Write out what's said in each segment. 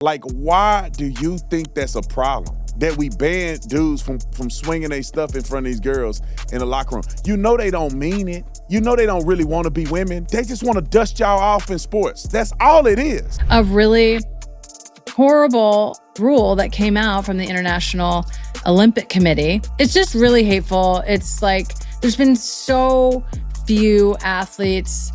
Like, why do you think that's a problem? That we ban dudes from swinging their stuff in front of these girls in the locker room. You know they don't mean it. You know they don't really want to be women. They just want to dust y'all off in sports. That's all it is. A really horrible rule that came out from the International Olympic Committee. It's just really hateful. It's like there's been so few athletes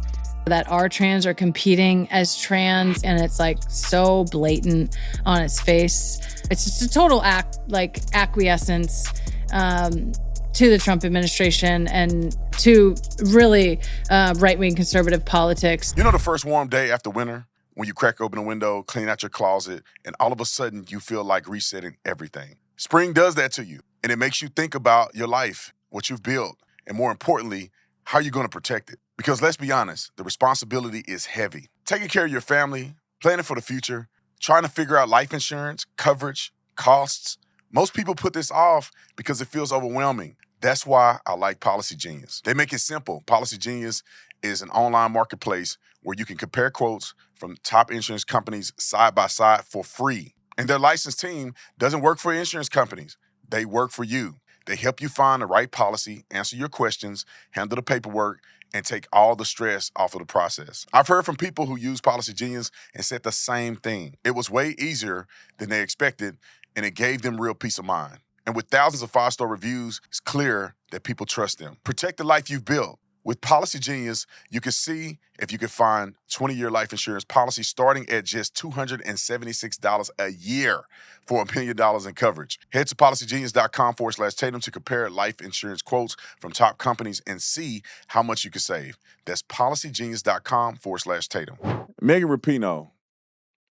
that are trans or competing as trans, and it's like so blatant on its face. It's just a total acquiescence to the Trump administration and to really right-wing conservative politics. You know the first warm day after winter when you crack open a window, clean out your closet, and all of a sudden you feel like resetting everything. Spring does that to you, and it makes you think about your life, what you've built, and more importantly, how you're going to protect it. Because let's be honest, the responsibility is heavy. Taking care of your family, planning for the future, trying to figure out life insurance, coverage, costs. Most people put this off because it feels overwhelming. That's why I like Policy Genius. They make it simple. Policy Genius is an online marketplace where you can compare quotes from top insurance companies side by side for free. And their licensed team doesn't work for insurance companies. They work for you. They help you find the right policy, answer your questions, handle the paperwork, and take all the stress off of the process. I've heard from people who use Policy Genius and said the same thing. It was way easier than they expected, and it gave them real peace of mind. And with thousands of 5-star reviews, it's clear that people trust them. Protect the life you've built. With Policy Genius, you can see if you can find 20-year life insurance policy starting at just $276 a year for $1 million in coverage. Head to policygenius.com/Tatum to compare life insurance quotes from top companies and see how much you can save. That's policygenius.com/Tatum. Megan Rapinoe,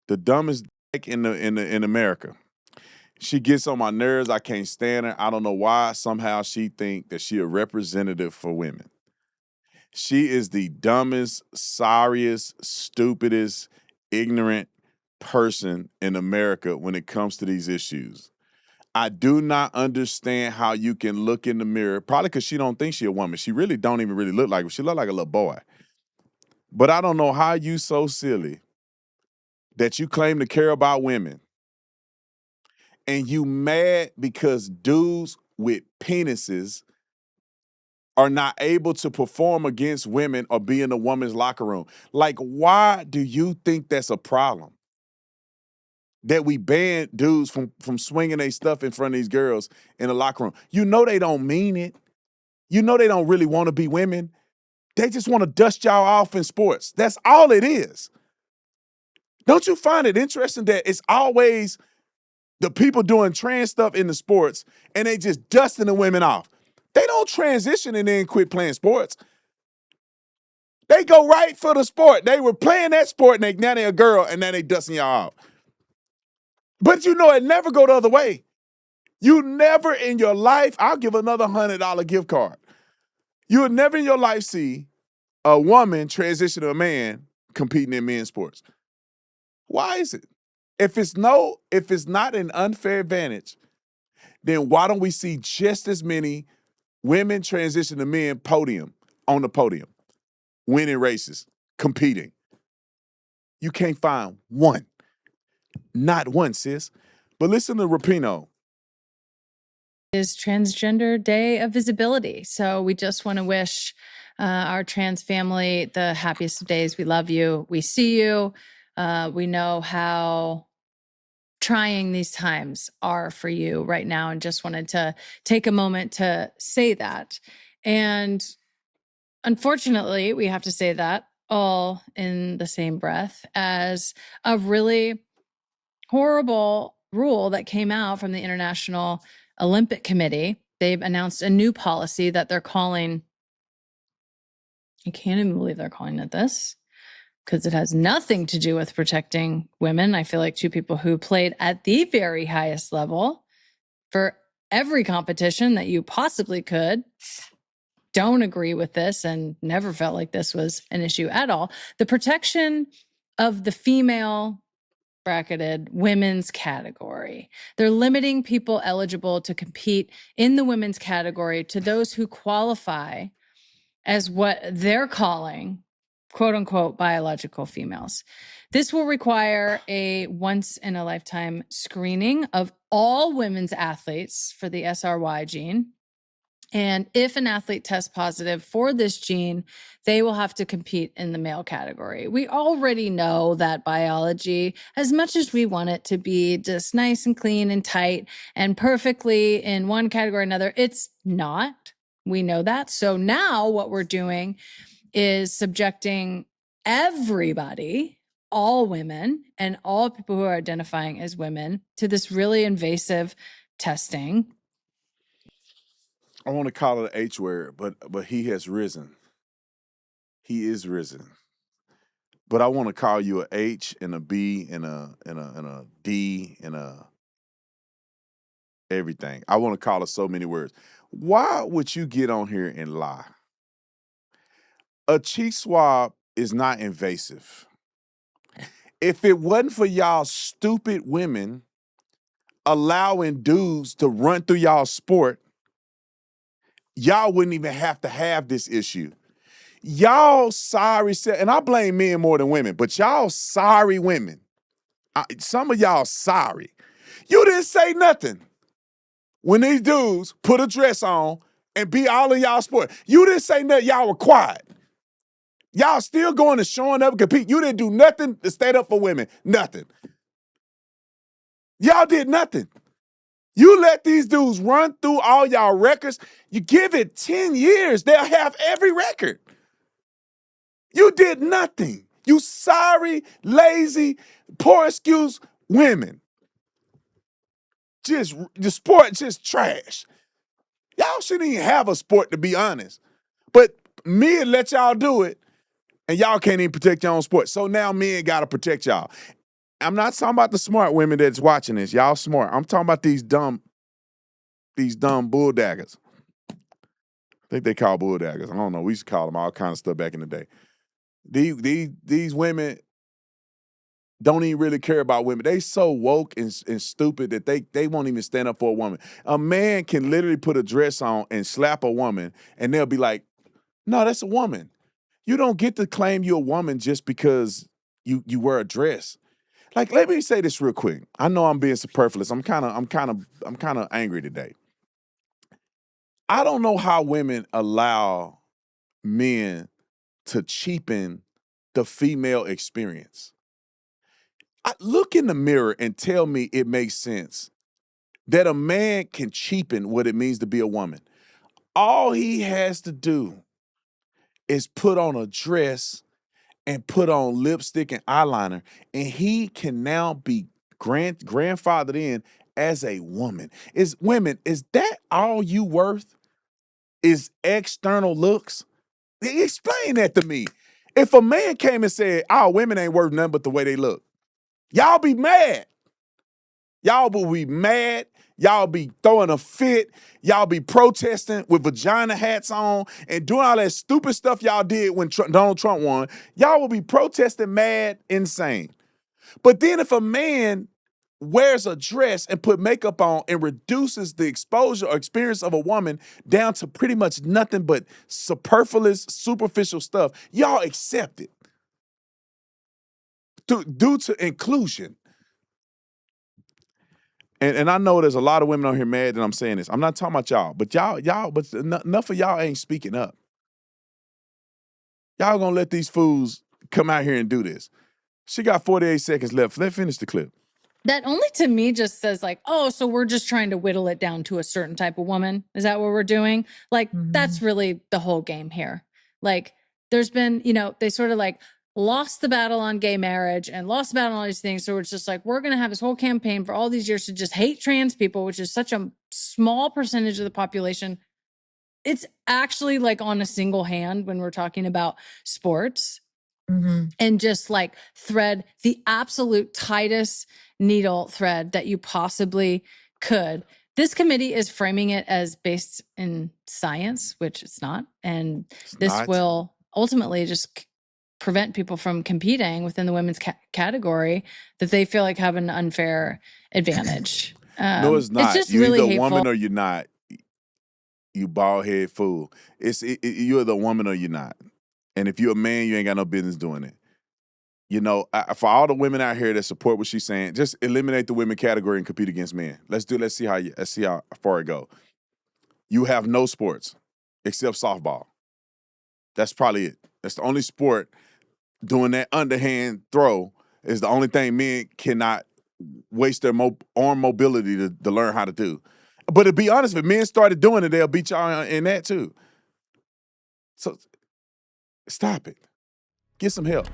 the dumbest in America. She gets on my nerves. I can't stand her. I don't know why. Somehow she think that she a representative for women. She is the dumbest, sorriest, stupidest, ignorant person in America when it comes to these issues. I do not understand how you can look in the mirror, probably because she don't think she a woman. She really don't even really look like her. She look like a little boy. But I don't know how you so silly that you claim to care about women and you mad because dudes with penises are not able to perform against women or be in a woman's locker room. Like, why do you think that's a problem? That we ban dudes from swinging their stuff in front of these girls in the locker room. You know they don't mean it. You know they don't really want to be women. They just want to dust y'all off in sports. That's all it is. Don't you find it interesting that it's always the people doing trans stuff in the sports and they just dusting the women off? They don't transition and then quit playing sports. They go right for the sport. They were playing that sport and now they're a girl and now they dusting y'all off. But you know it never go the other way. You never in your life, I'll give another $100 gift card. You would never in your life see a woman transition to a man competing in men's sports. Why is it? If it's not an unfair advantage, then why don't we see just as many women transition to men on the podium, winning races, competing? You can't find one. Not one, sis. But listen to Rapinoe. Is Transgender Day of Visibility. So we just want to wish our trans family the happiest of days. We love you. We see you. We know how trying these times are for you right now, and just wanted to take a moment to say that. And unfortunately, we have to say that all in the same breath as a really horrible rule that came out from the International Olympic Committee. They've announced a new policy that they're calling, I can't even believe they're calling it this, because it has nothing to do with protecting women. I feel like two people who played at the very highest level for every competition that you possibly could don't agree with this and never felt like this was an issue at all. The protection of the female bracketed women's category. They're limiting people eligible to compete in the women's category to those who qualify as what they're calling quote unquote biological females. This will require a once in a lifetime screening of all women's athletes for the SRY gene. And if an athlete tests positive for this gene, they will have to compete in the male category. We already know that biology, as much as we want it to be just nice and clean and tight and perfectly in one category or another, it's not. We know that. So now what we're doing is subjecting everybody, all women and all people who are identifying as women, to this really invasive testing. I want to call it an H word, but he has risen. He is risen. But I want to call you a H and a B and a D and a everything. I want to call it so many words. Why would you get on here and lie? A cheek swab is not invasive. If it wasn't for y'all stupid women allowing dudes to run through y'all sport, y'all wouldn't even have to have this issue. Y'all sorry, and I blame men more than women, but y'all sorry women. Some of y'all sorry. You didn't say nothing when these dudes put a dress on and beat all of y'all sport. You didn't say nothing. Y'all were quiet. Y'all still going and showing up and compete. You didn't do nothing to stand up for women. Nothing. Y'all did nothing. You let these dudes run through all y'all records. You give it 10 years, they'll have every record. You did nothing. You sorry, lazy, poor excuse women. Just the sport, just trash. Y'all shouldn't even have a sport, to be honest. But men let y'all do it, and y'all can't even protect your own sport. So now men gotta protect y'all. I'm not talking about the smart women that's watching this. Y'all smart. I'm talking about these dumb bulldaggers. I think they call bulldaggers. I don't know. We used to call them all kind of stuff back in the day. These women don't even really care about women. They so woke and stupid that they won't even stand up for a woman. A man can literally put a dress on and slap a woman, and they'll be like, no, that's a woman. You don't get to claim you're a woman just because you wear a dress. Like, let me say this real quick. I know I'm being superfluous. I'm kind of angry today. I don't know how women allow men to cheapen the female experience. Look in the mirror and tell me it makes sense that a man can cheapen what it means to be a woman. All he has to do is put on a dress and put on lipstick and eyeliner, and he can now be grandfathered in as a woman. Is that all you worth? Is external looks? Explain that to me. If a man came and said, "Oh, women ain't worth nothing but the way they look," y'all be mad. Y'all will be mad. Y'all be throwing a fit. Y'all be protesting with vagina hats on and doing all that stupid stuff y'all did when Donald Trump won. Y'all will be protesting mad, insane. But then if a man wears a dress and put makeup on and reduces the exposure or experience of a woman down to pretty much nothing but superfluous, superficial stuff, y'all accept it due to inclusion. And I know there's a lot of women on here mad that I'm saying this. I'm not talking about y'all, but but enough of y'all ain't speaking up. Y'all gonna let these fools come out here and do this. She got 48 seconds left. Let's finish the clip. That only to me just says like, oh, so we're just trying to whittle it down to a certain type of woman. Is that what we're doing? Like, that's really the whole game here. Like, there's been, they sort of like lost the battle on gay marriage and lost the battle on all these things. So it's just like, we're going to have this whole campaign for all these years to just hate trans people, which is such a small percentage of the population. It's actually like on a single hand when we're talking about sports. And just like thread the absolute tightest needle thread that you possibly could. This committee is framing it as based in science, which it's not. And this will ultimately just prevent people from competing within the women's category that they feel like have an unfair advantage. No, it's not. It's just You're really either a hateful. woman or you're not. You bald head fool. You're the woman or you're not. And if you're a man, you ain't got no business doing it. You know, for all the women out here that support what she's saying, just eliminate the women category and compete against men. Let's see how far it go. You have no sports except softball. That's probably it. That's the only sport doing that underhand throw is the only thing men cannot waste their arm mobility to learn how to do. But to be honest, if men started doing it, they'll beat y'all in that too. So stop it. Get some help.